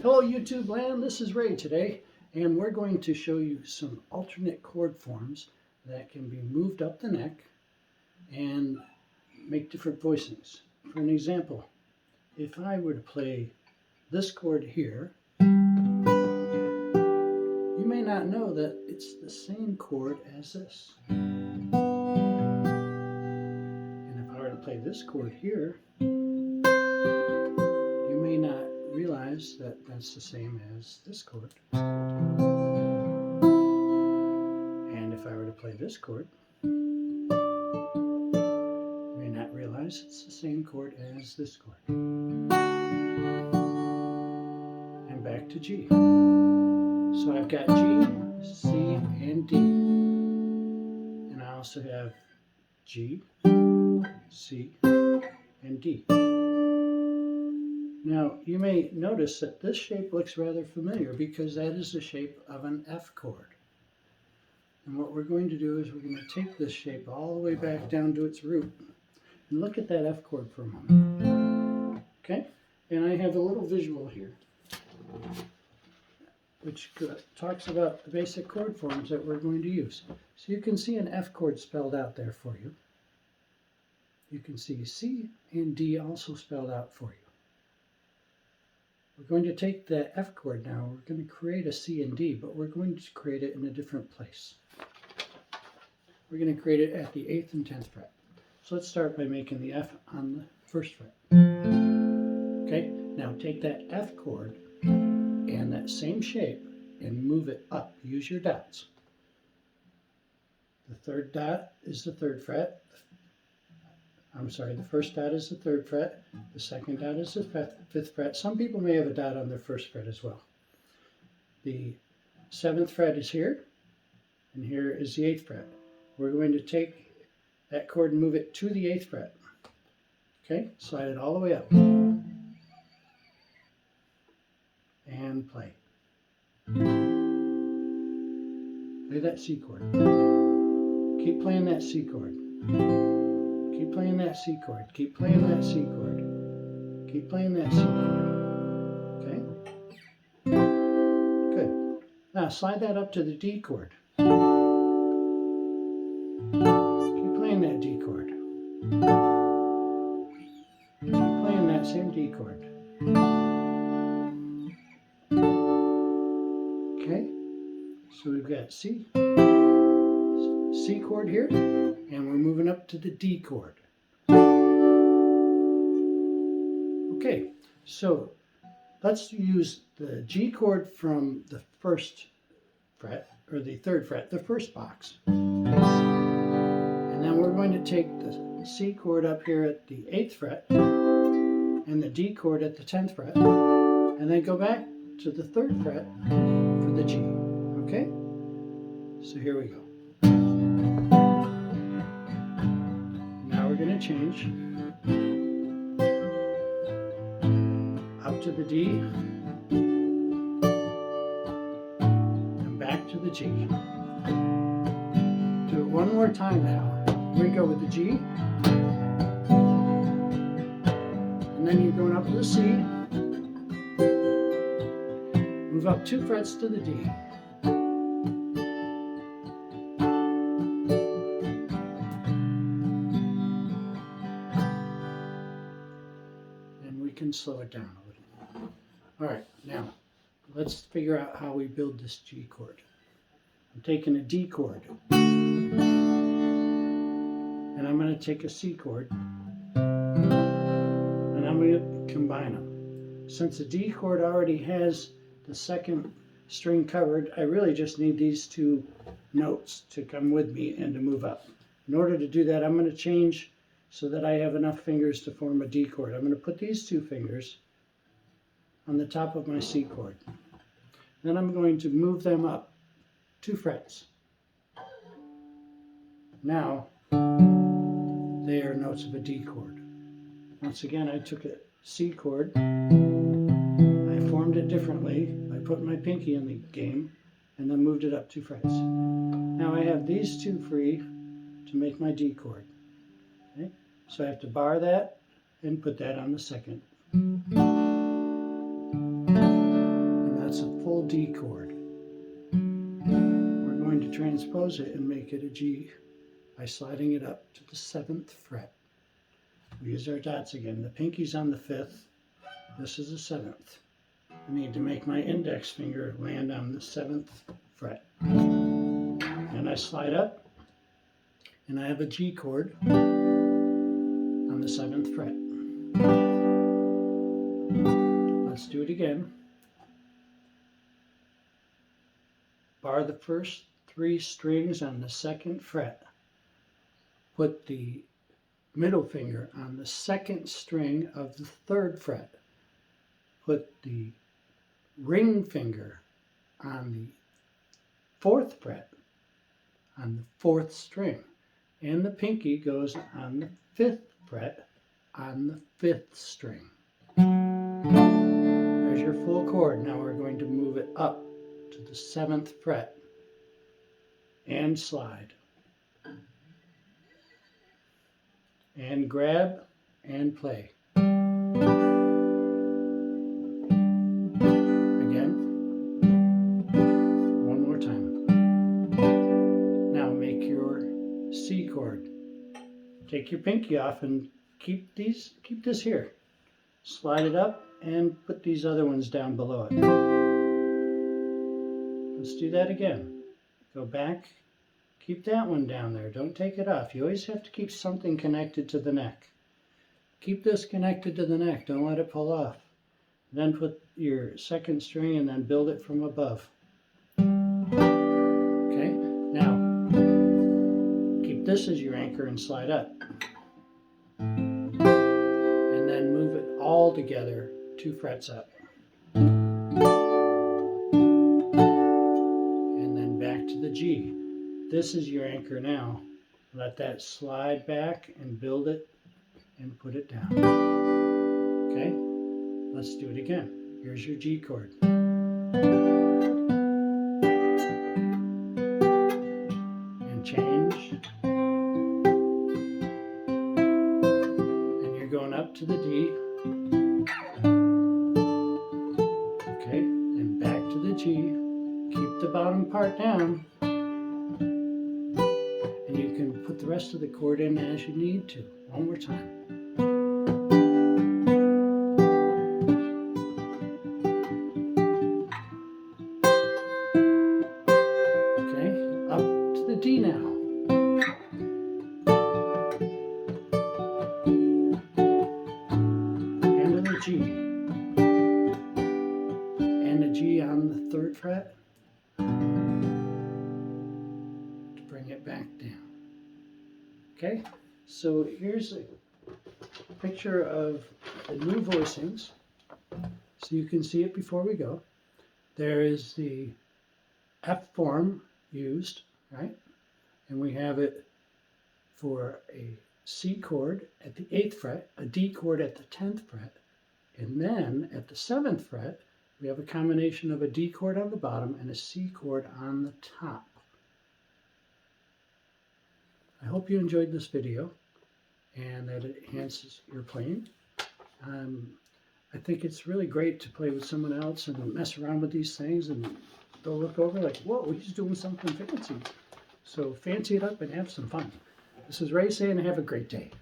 Hello YouTube land, this is Ray today, and we're going to show you some alternate chord forms that can be moved up the neck and make different voicings. For an example, if I were to play this chord here, you may not know that it's the same chord as this. And if I were to play this chord here, you may not realize that that's the same as this chord. And if I were to play this chord, you may not realize it's the same chord as this chord. And back to G. So I've got G, C, and D. And I also have G, C, and D. Now, you may notice that this shape looks rather familiar because that is the shape of an F chord. And what we're going to do is we're going to take this shape all the way back down to its root and look at that F chord for a moment. Okay? And I have a little visual here which talks about the basic chord forms that we're going to use. So you can see an F chord spelled out there for you. You can see C and D also spelled out for you. We're going to take the F chord now. We're going to create a C and D, but we're going to create it in a different place. We're going to create it at the 8th and 10th fret. So let's start by making the F on the 1st fret. Okay, now take that F chord and that same shape and move it up. Use your dots. The 3rd dot is the 3rd fret. The first dot is the 3rd fret. The 2nd dot is the 5th fret. Some people may have a dot on their 1st fret as well. The 7th fret is here, and here is the 8th fret. We're going to take that chord and move it to the 8th fret. Okay, slide it all the way up. And play. Play that C chord. Keep playing that C chord. Keep playing that C chord. Keep playing that C chord. Keep playing that C chord. Okay? Good. Now slide that up to the D chord. Keep playing that D chord. Keep playing that same D chord. Okay? So we've got C chord here, and we're moving up to the D chord. Okay, so let's use the G chord from the 1st fret, or the 3rd fret, the 1st box. And then we're going to take the C chord up here at the 8th fret, and the D chord at the 10th fret, and then go back to the 3rd fret for the G. Okay? So here we go. Now we're going to change up to the D and back to the G. Do it one more time now. Here we go with the G. And then you're going up to the C. Move up 2 frets to the D. Can slow it down a little. All right, now let's figure out how we build this G chord. I'm taking a D chord and I'm going to take a C chord and I'm going to combine them. Since the D chord already has the 2nd string covered, I really just need these 2 notes to come with me and to move up. In order to do that, I'm going to change so that I have enough fingers to form a D chord. I'm going to put these 2 fingers on the top of my C chord. Then I'm going to move them up 2 frets. Now, they are notes of a D chord. Once again, I took a C chord. I formed it differently by putting my pinky in the game and then moved it up 2 frets. Now I have these 2 free to make my D chord. Okay? So I have to bar that and put that on the 2nd. D chord. We're going to transpose it and make it a G by sliding it up to the 7th fret. We use our dots again. The pinky's on the 5th. This is the 7th. I need to make my index finger land on the 7th fret. And I slide up, and I have a G chord on the 7th fret. Let's do it again. Bar the first 3 strings on the 2nd fret. Put the middle finger on the 2nd string of the 3rd fret. Put the ring finger on the 4th fret on the 4th string, and the pinky goes on the 5th fret on the 5th string. There's your full chord. Now we're going to move it up to the 7th fret and slide. And grab and play. Again. One more time. Now make your C chord. Take your pinky off and keep this here. Slide it up and put these other ones down below it. Let's do that again. Go back. Keep that one down there. Don't take it off. You always have to keep something connected to the neck. Keep this connected to the neck. Don't let it pull off. Then put your 2nd string and then build it from above. Okay? Now, keep this as your anchor and slide up. And then move it all together 2 frets up. And then back to the G. This is your anchor now. Let that slide back and build it and put it down. Okay? Let's do it again. Here's your G chord. And change. And you're going up to the D. Okay? And back to the G. Keep the bottom part down. You can put the rest of the chord in as you need to. One more time. Okay, up to the D now. And to the G. And a G on the 3rd fret. To bring it back down. Okay, so here's a picture of the new Voicings, so you can see it before we go. There is the F form used, right? And we have it for a C chord at the 8th fret, a D chord at the 10th fret, and then at the 7th fret, we have a combination of a D chord on the bottom and a C chord on the top. I hope you enjoyed this video and that it enhances your playing. I think it's really great to play with someone else and mess around with these things, and they'll look over like, whoa, he's doing something fancy. So fancy it up and have some fun. This is Ray saying have a great day.